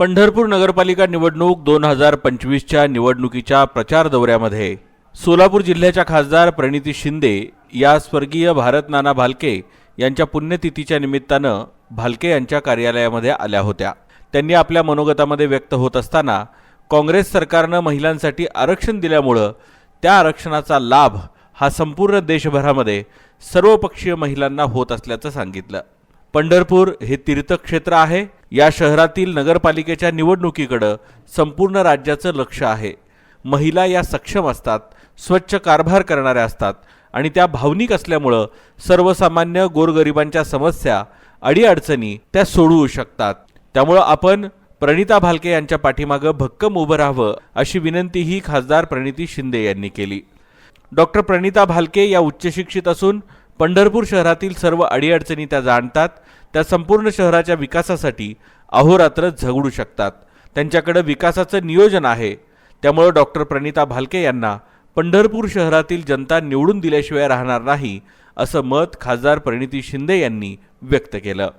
पंढरपूर नगरपालिका निवडणूक 2025च्या निवडणुकीच्या प्रचार दौऱ्यामध्ये सोलापूर जिल्ह्याच्या खासदार प्रणिती शिंदे या स्वर्गीय भारत नाना भालके यांच्या पुण्यतिथीच्या निमित्तानं भालके यांच्या कार्यालयामध्ये आल्या होत्या। त्यांनी आपल्या मनोगतामध्ये व्यक्त होत असताना काँग्रेस सरकारनं महिलांसाठी आरक्षण दिल्यामुळे त्या आरक्षणाचा लाभ हा संपूर्ण देशभरामध्ये सर्वपक्षीय महिलांना होत असल्याचं सांगितलं। पंढरपूर हे तीर्थक्षेत्र आहे। या शहरातील नगरपालिकेच्या निवडणुकीकडे संपूर्ण राज्याचं लक्ष आहे। महिला या सक्षम असतात, स्वच्छ कारभार करणाऱ्या असतात आणि त्या भावनिक असल्यामुळे सर्वसामान्य गोरगरिबांच्या समस्या अडीअडचणी त्या सोडवू शकतात। त्यामुळे आपण प्रणिता भालके यांच्या पाठीमागे भक्कम उभं राहावं अशी विनंतीही खासदार प्रणिती शिंदे यांनी केली। डॉक्टर प्रणिता भालके या उच्चशिक्षित असून पंढरपूर शहरातील सर्व अडीअडचणी त्या जाणतात। त्या संपूर्ण शहराच्या विकासासाठी अहोरात्र झगडू शकतात। त्यांच्याकडे विकासाचं नियोजन आहे। त्यामुळे डॉक्टर प्रणिता भालके यांना पंढरपूर शहरातील जनता निवडून दिल्याशिवाय राहणार नाही असं मत खासदार प्रणिती शिंदे यांनी व्यक्त केलं।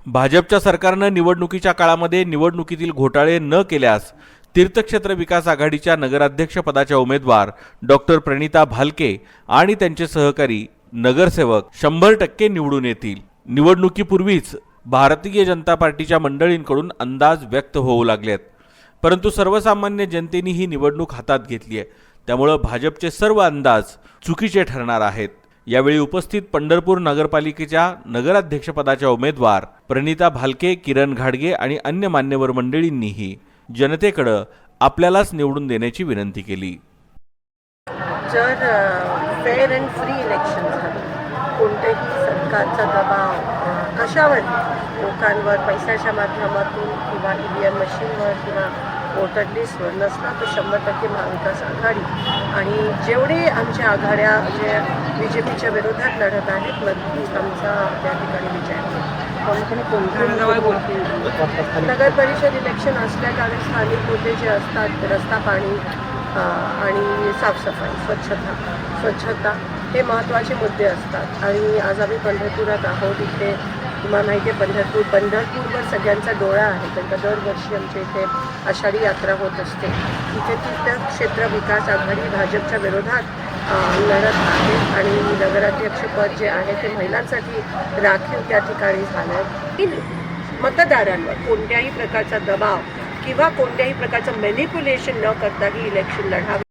भाजपच्या सरकारनं निवडणुकीच्या काळामध्ये निवडणुकीतील घोटाळे न केल्यास तीर्थक्षेत्र विकास आघाडीच्या नगराध्यक्षपदाच्या उमेदवार डॉक्टर प्रणिता भालके आणि त्यांचे सहकारी नगरसेवक 100% निवडून येतील। निवडणुकीपूर्वीच भारतीय जनता पार्टीच्या मंडळींकडून अंदाज व्यक्त होऊ लागलेत, परंतु सर्वसामान्य जनतेने ही निवडणूक हातात घेतली आहे। त्यामुळे भाजपचे सर्व अंदाज चुकीचे ठरणार आहेत। यावेळी उपस्थित पंढरपूर नगरपालिकेच्या नगराध्यक्षपदाच्या उमेदवार प्रणिता भालके, किरण घाडगे आणि अन्य मान्यवर मंडळींनीही जनतेकडे आपल्यालाच निवडून देण्याची विनंती केली। जर फेअर अँड फ्री इलेक्शन झालं, कोणत्याही सरकारचा दबाव कशावर लोकांवर पैशाच्या माध्यमातून किंवा EVM मशीनवर किंवा वोटर लिस्टवर नसला तर 100% महाविकास आघाडी आणि जेवढे आमच्या आघाड्या जे BJPच्या विरोधात लढत आहेत नक्कीच आमचा त्या ठिकाणी विजय होईल। नगर परिषद इलेक्शन असल्या कारण स्थानिक मुद्दे जे असतात रस्ता, पाणी आणि साफसफाई, स्वच्छता हे महत्त्वाचे मुद्दे असतात। आणि आज आम्ही पंढरपुरात आहोत। इथे तुम्हाला माहिती आहे पंढरपूरवर सगळ्यांचा डोळा आहे, त्यांचा दरवर्षी आमच्या इथे आषाढी यात्रा होत असते। इथे तीर्थक्षेत्र विकास आघाडी भाजपच्या विरोधात लढत आहे आणि नगराध्यक्षपद जे आहे ते महिलांसाठी राखीव त्या ठिकाणी झालं आहे। मतदारांवर कोणत्याही प्रकारचा दबाव किंवा कोणत्याही प्रकारचं मॅनिप्युलेशन न करता ही इलेक्शन लढावी।